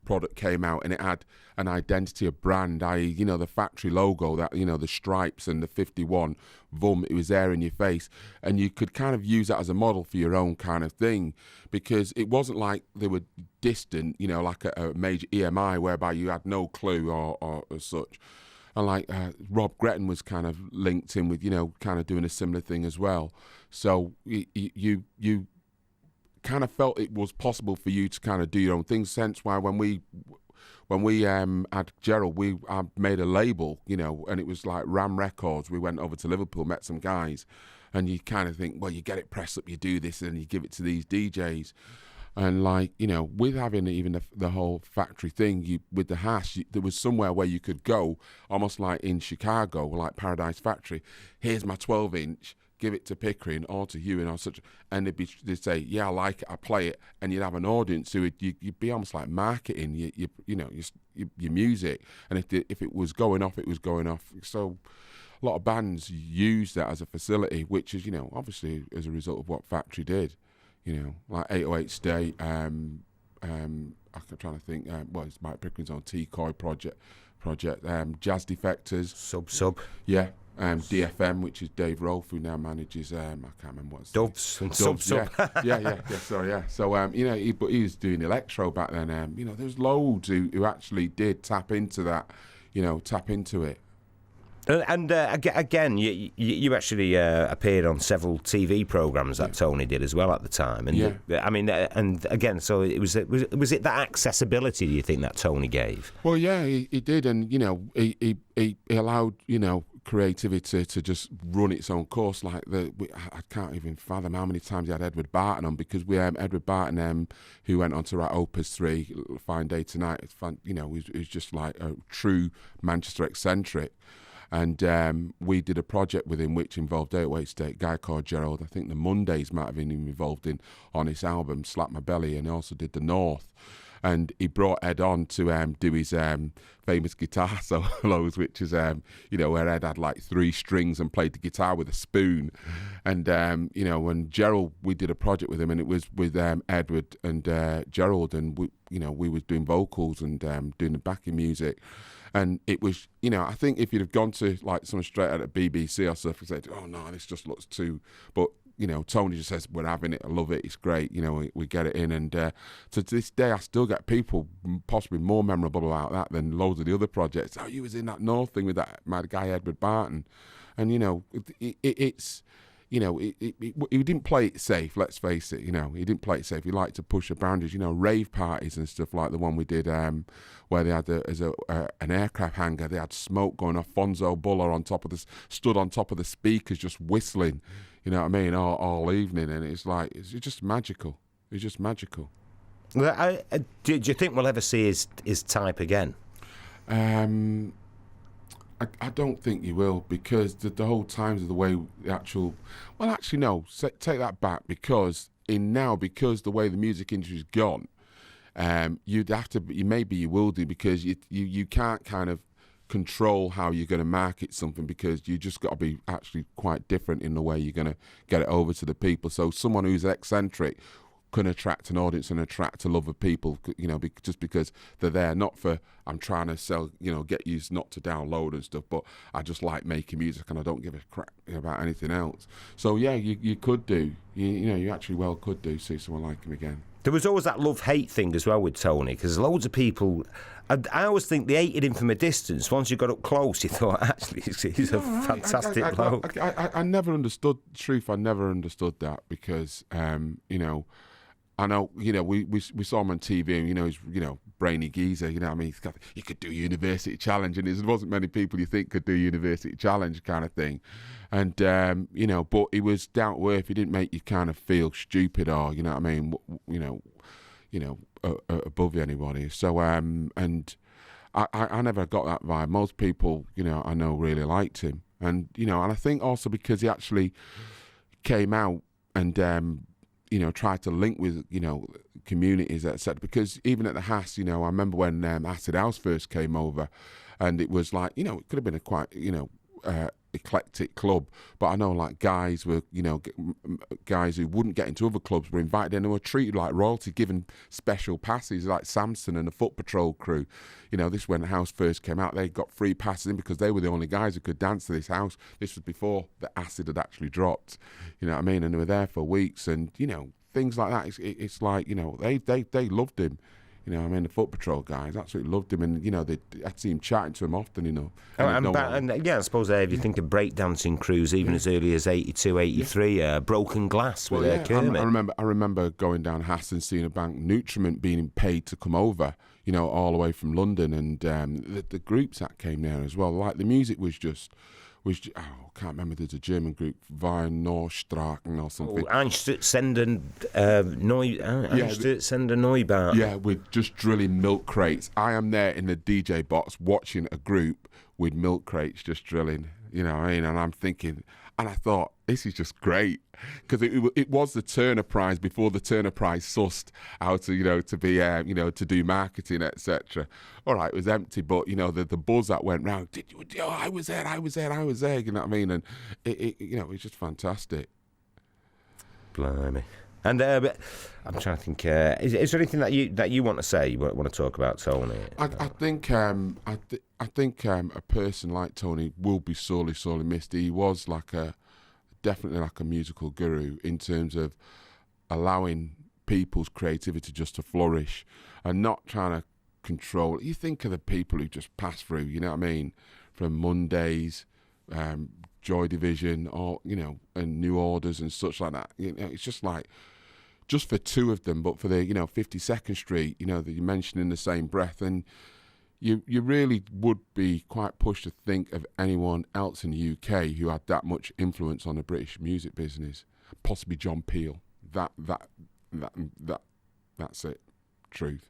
product came out and it had an identity, a brand, i.e., the Factory logo, that, the stripes and the 51, it was there in your face, and you could kind of use that as a model for your own kind of thing, because it wasn't like they were distant, like a major EMI whereby you had no clue or as such. And Rob Gretton was kind of linked in with, kind of doing a similar thing as well. So you kind of felt it was possible for you to kind of do your own things. Hence why when we had Gerald, we made a label, and it was like Ram Records. We went over to Liverpool, met some guys, and you kind of think, well, you get it pressed up, you do this, and you give it to these DJs. And with having even the whole Factory thing, with the hash, there was somewhere where you could go, almost like in Chicago, like Paradise Factory. Here's my 12-inch, give it to Pickering or to Hugh or such, and they'd say, yeah, I like it, I play it, and you'd have an audience who you'd be almost like marketing your music, and if it was going off, it was going off. So a lot of bands use that as a facility, which is obviously as a result of what Factory did. Like 808 State, I'm trying to think. It's Mike Pickering's own T-Coy project. Jazz Defectors. Sub. Yeah. DFM, which is Dave Rolfe, who now manages. I can't remember what's Doves and Doves, Sub. yeah. Sorry, yeah. So but he was doing electro back then. There's loads who actually did tap into that. Tap into it. And again, you actually appeared on several TV programs that Tony did as well at the time. And I mean, and again, so was it that accessibility, do you think, that Tony gave? Well, yeah, he did, and he allowed creativity to just run its own course. Like I can't even fathom how many times he had Edward Barton on, because we Edward Barton, who went on to write Opus 3, Fine Day Tonight. It's fun, he was just like a true Manchester eccentric. And we did a project with him which involved 808 State, a guy called Gerald. I think the Mondays might have been involved on his album, Slap My Belly, and he also did The North. And he brought Ed on to do his famous guitar solos, which is, where Ed had like 3 strings and played the guitar with a spoon. And, when Gerald, we did a project with him, and it was with Edward and Gerald, and we was doing vocals and doing the backing music. And it was, I think if you'd have gone to like someone straight out of BBC or stuff and said, oh no, this just looks too, but Tony just says, we're having it, I love it, it's great, we get it in. And to this day, I still get people possibly more memorable about that than loads of the other projects. Oh, you was in that North thing with that my guy Edward Barton. And, it's, he didn't play it safe, let's face it, he didn't play it safe. He liked to push the boundaries, rave parties and stuff like the one we did where they had an aircraft hangar, they had smoke going off, Fonzo Buller stood on top of the speakers just whistling, you know what I mean, all evening, and it's like, it's just magical. It's just magical. Well, do you think we'll ever see his type again? I don't think you will, because the whole times of the way the actual... Well, actually, no, take that back, because the way the music industry's gone, you'd have to... Maybe you will do, because you can't kind of control how you're going to market something, because you just got to be actually quite different in the way you're going to get it over to the people. So someone who's eccentric can attract an audience and attract a lot of people, just because they're there, not for, I'm trying to sell, get you not to download and stuff, but I just like making music and I don't give a crap about anything else. So yeah, you could do, you actually well could do see someone like him again. There was always that love-hate thing as well with Tony, because loads of people... I always think they hated him from a distance. Once you got up close, you thought, actually, he's a fantastic bloke. I never understood, truth, I never understood that, because, I know, we saw him on TV, and, he's, brainy geezer, I mean, he could do University Challenge, and there wasn't many people you think could do University Challenge kind of thing. And, but he was down to earth. He didn't make you kind of feel stupid or, above anybody. So, and I never got that vibe. Most people, I know really liked him. And, and I think also because he actually came out and, tried to link with, communities, etc. Because even at the Hass, I remember when Acid House first came over, and it was like, it could have been a quite, eclectic club, but I know like guys were, guys who wouldn't get into other clubs were invited in and were treated like royalty, given special passes, like Samson and the Foot Patrol crew. This when the house first came out, they got free passes in because they were the only guys who could dance to this house. This was before the acid had actually dropped, you know what I mean? And they were there for weeks, and things like that. It's like, they loved him. The Foot Patrol guys absolutely loved him, and I'd see him chatting to him often, I suppose if you think of breakdancing crews, even as early as 82, 83, Broken Glass with Kermit. I remember going down Hass and seeing a bank, Nutriment, being paid to come over, all the way from London, and the groups that came there as well. Like the music was just. I can't remember. There's a German group, Wein Nordstraßen or something. Einstürzende Neubau. Yeah, with just drilling milk crates. I am there in the DJ box watching a group with milk crates just drilling. And I'm thinking, and I thought, this is just great, because it was the Turner Prize before the Turner Prize sussed how to to be to do marketing, etc. All right, it was empty, but the buzz that went round. I was there. You know what I mean? And it was just fantastic. Blimey. And I'm trying to think. Is there anything that you want to say? You want to talk about Tony? I think a person like Tony will be sorely missed. He was definitely like a musical guru in terms of allowing people's creativity just to flourish and not trying to control. You think of the people who just pass through, you know what I mean, from Mondays, Joy Division, or and New Orders and such like that. It's just like, just for two of them, but for the 52nd Street, that you mentioned in the same breath, and you really would be quite pushed to think of anyone else in the UK who had that much influence on the British music business. Possibly John Peel. That's it. Truth.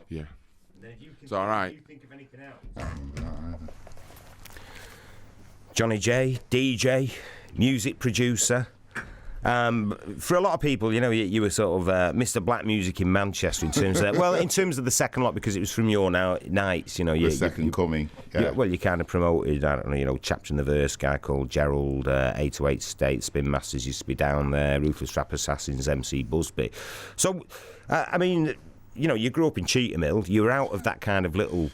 Yeah. It's all right. You think of anything else? Johnny J, DJ, music producer. For a lot of people, you were sort of Mr. Black Music in Manchester in terms of in terms of the second lot, because it was from your nights. The second coming. Yeah. You kind of promoted, I don't know, Chapter in the Verse, guy called Gerald, 808 State, Spin Masters used to be down there, Ruthless Rap Assassins, MC Busby. So, you grew up in Cheetah you were out of that kind of little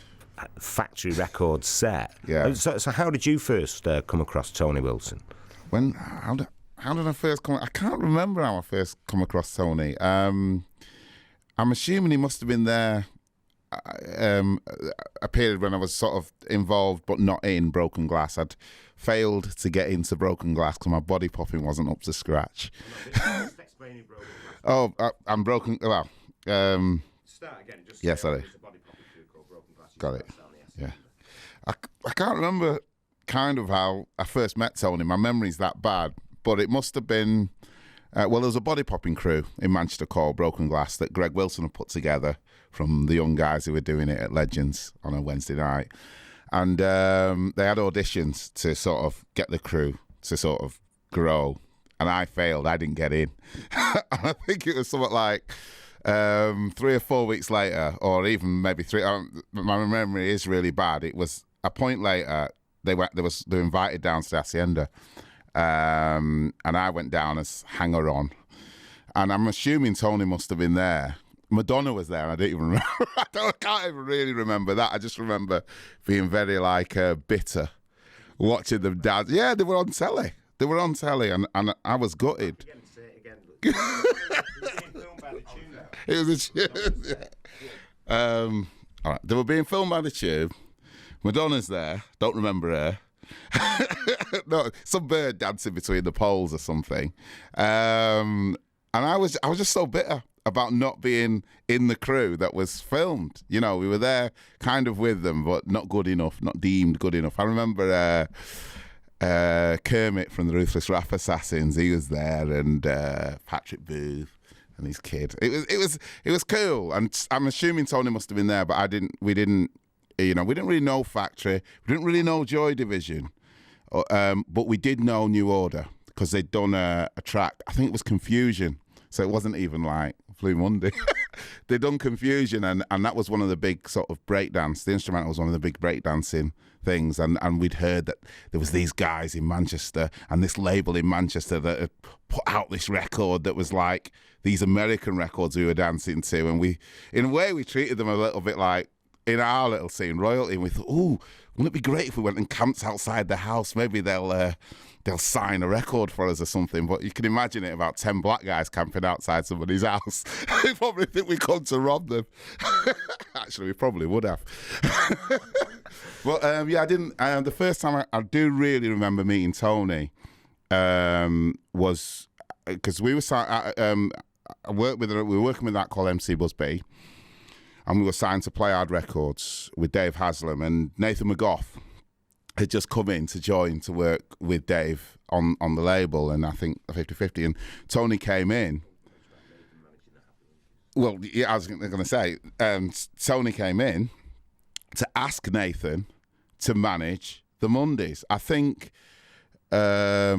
factory record set. Yeah. So how did you first come across Tony Wilson? How did I first come? I can't remember how I first come across Tony. I'm assuming he must have been there a period when I was sort of involved but not in Broken Glass. I'd failed to get into Broken Glass because my body popping wasn't up to scratch. Just explain your Broken Glass. I'm broken. Well, Start again. Just yeah, sorry. There's a body popping crew called Broken Glass. Got it. Yeah. I can't remember kind of how I first met Tony. My memory's that bad, but it must have been. There was a body popping crew in Manchester called Broken Glass that Greg Wilson had put together from the young guys who were doing it at Legends on a Wednesday night. And they had auditions to sort of get the crew to sort of grow. And I failed. I didn't get in. And I think it was something like 3 or 4 weeks later, or even maybe 3. My memory is really bad. It was a point later, they were invited down to the Hacienda. And I went down as hanger-on. And I'm assuming Tony must have been there. Madonna was there, and I didn't even remember. I can't even really remember that. I just remember being very, bitter, watching them dance. Yeah, they were on telly. And I was gutted. Say it again. It was being filmed by the Tube. It was a tube. Yeah. All right, they were being filmed by the Tube. Madonna's there. Don't remember her. No, some bird dancing between the poles or something. And I was just so bitter about not being in the crew that was filmed. We were there kind of with them, but not good enough, not deemed good enough. I remember Kermit from the Ruthless Rap Assassins. He was there, and Patrick Booth and his kid. It was cool, and I'm assuming Tony must have been there, but we didn't really know Factory. We didn't really know Joy Division. But we did know New Order because they'd done a track. I think it was Confusion. So it wasn't even like Blue Monday. They'd done Confusion, and that was one of the big sort of breakdance. The instrumental was one of the big breakdancing things. And we'd heard that there was these guys in Manchester and this label in Manchester that had put out this record that was like these American records we were dancing to. And we, in a way, we treated them a little bit like, in our little scene, royalty, and we thought, ooh, wouldn't it be great if we went and camped outside the house? Maybe they'll sign a record for us or something. But you can imagine it, about 10 black guys camping outside somebody's house. They probably think we come to rob them. Actually, we probably would have. But I didn't. The first time I do really remember meeting Tony was because we were working with that called MC Busby. And we were signed to Play Hard Records with Dave Haslam, and Nathan McGough had just come in to join to work with Dave on the label, and I think 50-50. And Tony came in. Well, yeah, I was going to say, Tony came in to ask Nathan to manage the Mondays. I think, I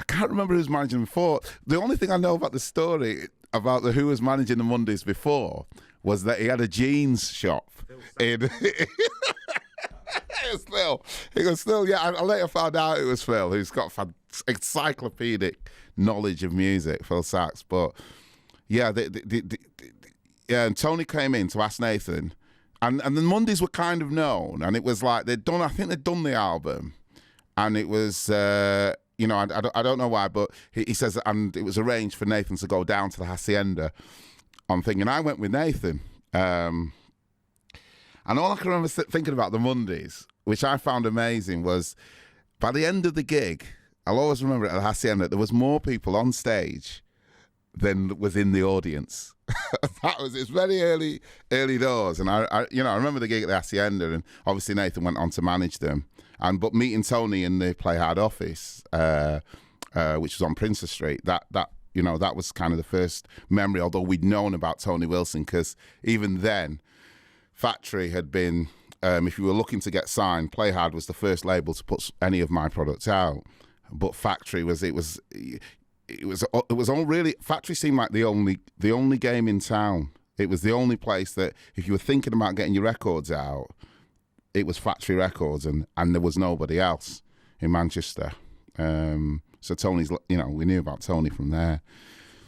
can't remember who was managing before. The only thing I know about the story about who was managing the Mondays before was that he had a jeans shop in It was Phil. Yeah, I later found out it was Phil, who's got encyclopedic knowledge of music, Phil Sachs. But yeah, yeah, and Tony came in to ask Nathan, and the Mondays were kind of known, and it was like I think they'd done the album, and it was, I don't know why, but he says, and it was arranged for Nathan to go down to the Hacienda on thing, and I went with Nathan. And all I can remember thinking about the Mondays, which I found amazing, was by the end of the gig, I'll always remember it at the Hacienda, there was more people on stage than was in the audience. It's very early doors, and I remember the gig at the Hacienda, and obviously Nathan went on to manage them. But meeting Tony in the Play Hard office, which was on Princess Street, that was kind of the first memory. Although we'd known about Tony Wilson, because even then, Factory had been. If you were looking to get signed, Play Hard was the first label to put any of my products out. But Factory was all really. Factory seemed like the only game in town. It was the only place that if you were thinking about getting your records out, it was Factory Records, and there was nobody else in Manchester. So Tony's, we knew about Tony from there.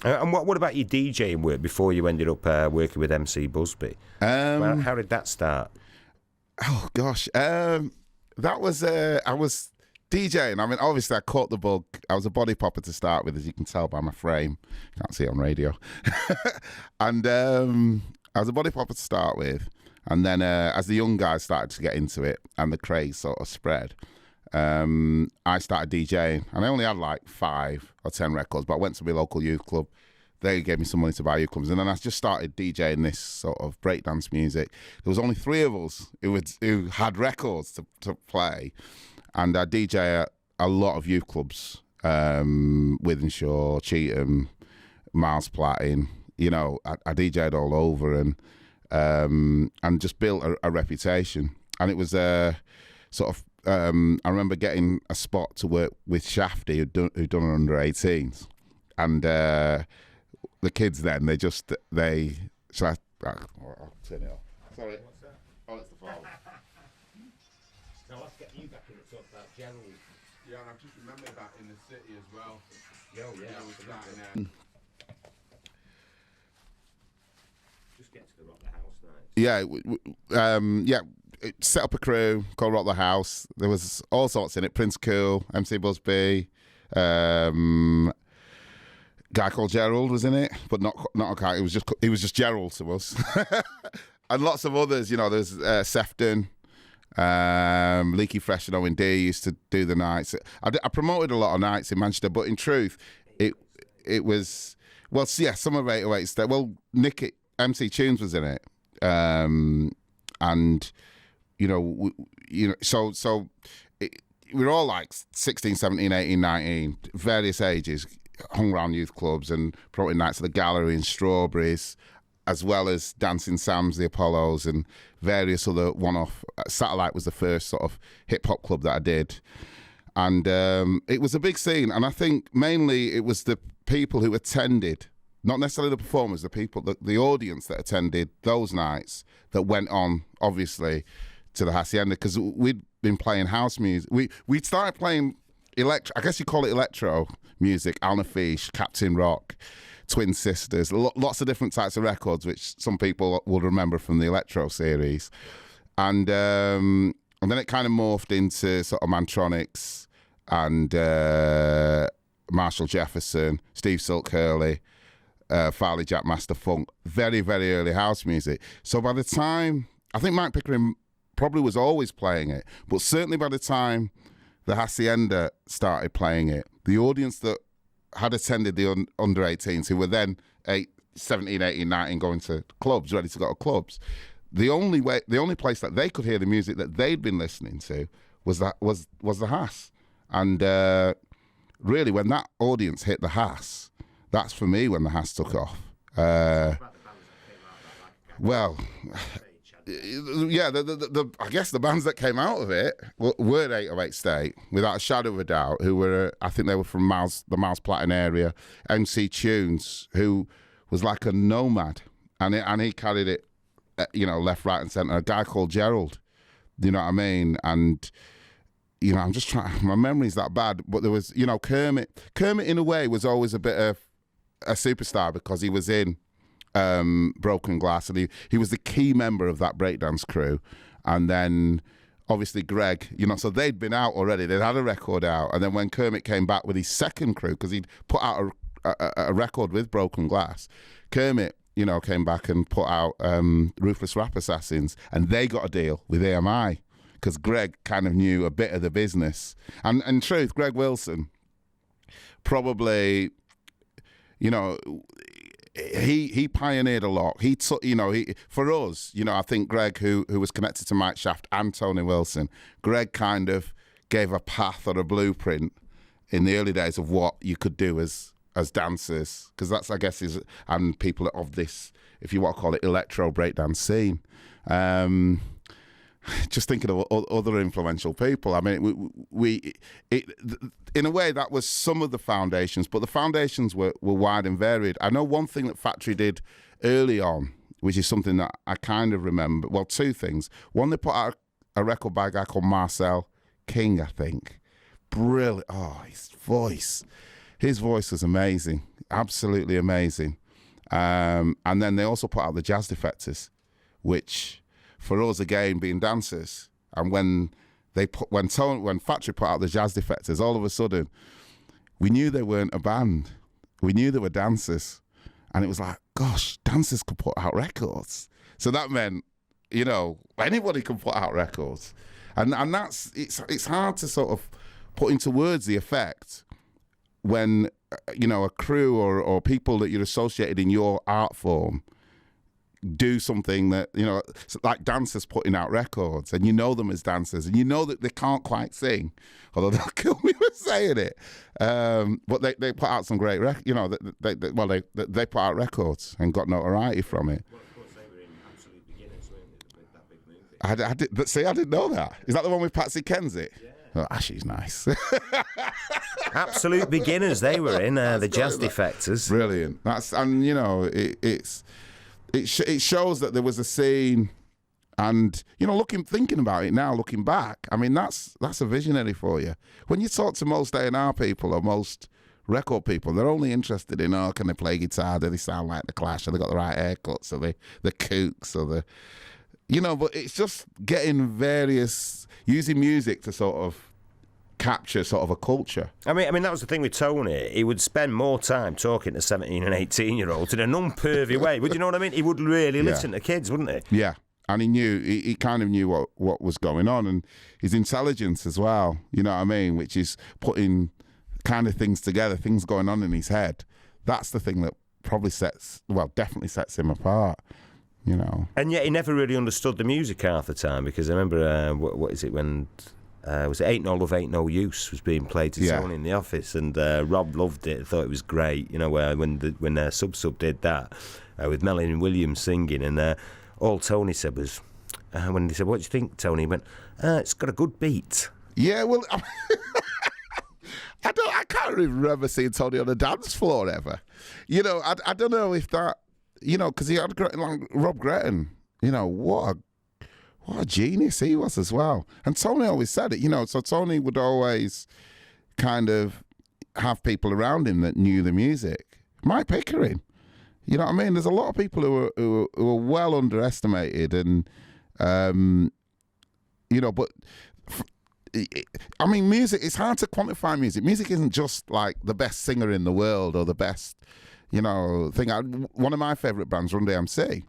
And what about your DJing work before you ended up working with MC Busby? How did that start? Oh gosh, that was I was DJing. I mean, obviously I caught the bug. I was a body popper to start with, as you can tell by my frame. Can't see it on radio. And I was a body popper to start with, and then as the young guys started to get into it and the craze sort of spread, I started DJing, and I only had like 5 or 10 records, but I went to my local youth club. They gave me some money to buy youth clubs, and then I just started DJing this sort of breakdance music. There was only 3 of us who had records to play, and I DJ at a lot of youth clubs, Wythenshawe, Cheetham, Miles Platin. I DJ'd all over, and just built a reputation. And it was sort of. I remember getting a spot to work with Shafty, who'd done an under 18s, and the kids then I'll turn it off. Sorry. What's that? Oh, it's the phone. Now let's get you back in and talk about Gerald. Yeah, and I've just remembered that in the city as well. Just get to the Rock the House night. Yeah, set up a crew called Rock the House. There was all sorts in it. Prince Cool, MC Busby, guy called Gerald was in it, but not a guy. He was just Gerald to us, and lots of others. There's Sefton, Leaky Fresh and O&D used to do the nights. I promoted a lot of nights in Manchester, but in truth, it was some of 808's. Well, Nick MC Tunes was in it, and so we were all like 16, 17, 18, 19, various ages, hung around youth clubs and promoting nights at the Gallery and Strawberries, as well as Dancing Sam's, the Apollos, and various other one-off. Satellite was the first sort of hip-hop club that I did. And it was a big scene. And I think mainly it was the people who attended, not necessarily the performers, the audience that attended those nights that went on, obviously, to the Hacienda, because we'd been playing house music. We'd started playing electro, I guess you call it electro music, Alna Fish, Captain Rock, Twin Sisters, lots of different types of records, which some people will remember from the electro series. And then it kind of morphed into sort of Mantronics and Marshall Jefferson, Steve Silk Hurley, Farley Jack Master Funk, very, very early house music. So by the time, I think Mike Pickering probably was always playing it, but certainly by the time the Hacienda started playing it, the audience that had attended the under 18s, who were then 17, 18, 19, going to clubs, ready to go to clubs, the only place that they could hear the music that they'd been listening to was the Hass. And really, when that audience hit the Hass, that's for me when the Hass took off. Well, yeah, I guess the bands that came out of it were 808 State, without a shadow of a doubt, who were, I think they were from the Miles Platin area. MC Tunes, who was like a nomad, and he carried it, left, right and centre. A guy called Gerald, You know what I mean? And you know, I'm just trying. My memory's that bad, but there was, you know, Kermit. Kermit in a way was always a bit of a superstar because he was in Broken Glass, and he was the key member of that breakdance crew. And then obviously Greg, you know, so they'd been out already. They'd had a record out, and then when Kermit came back with his second crew, because he'd put out a record with Broken Glass, Kermit, you know, came back and put out Ruthless Rap Assassins, and they got a deal with AMI because Greg kind of knew a bit of the business. And in truth, Greg Wilson probably, you know, he pioneered a lot. He took, you know, for us, you know, I think Greg, who was connected to Mike Shaft and Tony Wilson, Greg kind of gave a path or a blueprint in the early days of what you could do as dancers, because that's, I guess, and people of this, if you want to call it, electro breakdance scene. Just thinking of other influential people. I mean, in a way, that was some of the foundations, but the foundations were wide and varied. I know one thing that Factory did early on, which is something that I kind of remember. Well, two things. One, they put out a record by a guy called Marcel King, I think. Brilliant. Oh, his voice. His voice was amazing. Absolutely amazing. And then they also put out the Jazz Defectors, which, for us, again, being dancers, and when Factory put out the Jazz Defectors, all of a sudden, we knew they weren't a band. We knew they were dancers. And it was like, gosh, dancers could put out records. So that meant, you know, anybody can put out records. And that's, it's hard to sort of put into words the effect when, you know, a crew or people that you're associated in your art form do something that, you know, like dancers putting out records, and you know them as dancers, and you know that they can't quite sing, although they'll kill me for saying it. But they put out some great you know, they put out records and got notoriety from it. Well, of course, they were in absolute beginners, weren't they, with that big movie? I didn't know that. Is that the one with Patsy Kensit? Yeah. Oh, she's nice. Absolute beginners, they were in the Jazz Defectors. Brilliant. And you know, it shows that there was a scene, and you know, thinking about it now, looking back, I mean, that's a visionary for you. When you talk to most A&R people or most record people, they're only interested in, oh, can they play guitar? Do they sound like the Clash? Have they got the right haircuts? Or the Kooks? Or the, you know, but it's just getting using music to sort of capture sort of a culture. I mean, that was the thing with Tony. He would spend more time talking to 17 and 18-year-olds in an unpervy way. Would you know what I mean? He would really listen to kids, wouldn't he? Yeah. And he kind of knew what was going on, and his intelligence as well, you know what I mean, which is putting kind of things together, things going on in his head. That's the thing that probably definitely sets him apart, you know. And yet he never really understood the music half the time, because I remember, what is it, when... was it Ain't No Love, Ain't No Use was being played to Tony in the office, and Rob loved it, thought it was great, you know, when Sub did that with Melanie Williams singing, and all Tony said was, when they said, what do you think, Tony? He went, it's got a good beat. Yeah, well, I can't remember seeing Tony on a dance floor ever. You know, I don't know if that, you know, because he had like Rob Gretton, you know, what a genius he was as well. And Tony always said it, you know, so Tony would always kind of have people around him that knew the music. Mike Pickering, you know what I mean? There's a lot of people who are well underestimated, and, you know, but, I mean, music, it's hard to quantify music. Music isn't just like the best singer in the world or the best, you know, thing. One of my favourite bands, Run DMC,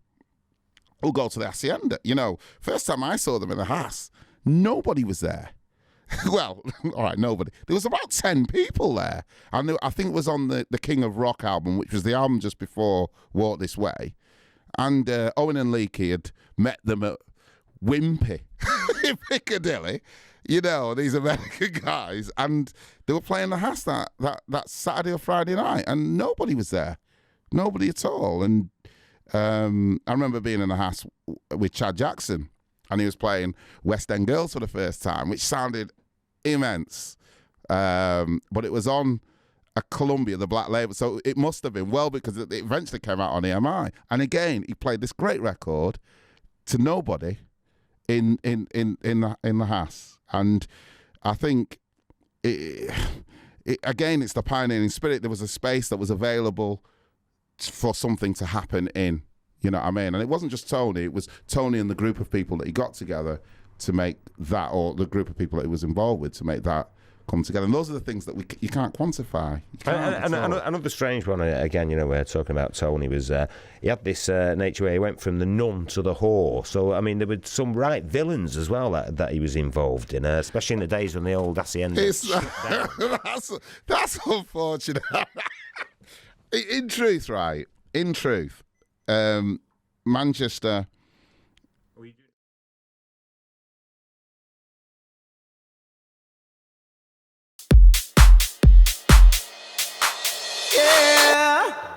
who go to the Hacienda. You know, first time I saw them in the Haas, nobody was there. Well, all right, nobody. There was about 10 people there. And I think it was on the King of Rock album, which was the album just before Walk This Way. And Owen and Leakey had met them at Wimpy in Piccadilly. You know, these American guys. And they were playing the Haas that Saturday or Friday night. And nobody was there. Nobody at all. And I remember being in the house with Chad Jackson, and he was playing West End Girls for the first time, which sounded immense. But it was on a Columbia, the black label, so it must have been because it eventually came out on EMI. And again, he played this great record to nobody in the Haas, and I think again, it's the pioneering spirit. There was a space that was available for something to happen in. You know what I mean? And it wasn't just Tony. It was Tony and the group of people that he got together to make that, or the group of people that he was involved with to make that come together. And those are the things that you can't quantify. Another strange one, again, you know, we're talking about Tony, was he had this nature where he went from the nun to the whore. So, I mean, there were some right villains as well that he was involved in, especially in the days when the old Hacienda... That's unfortunate. In truth, right? In truth, Manchester... Yeah!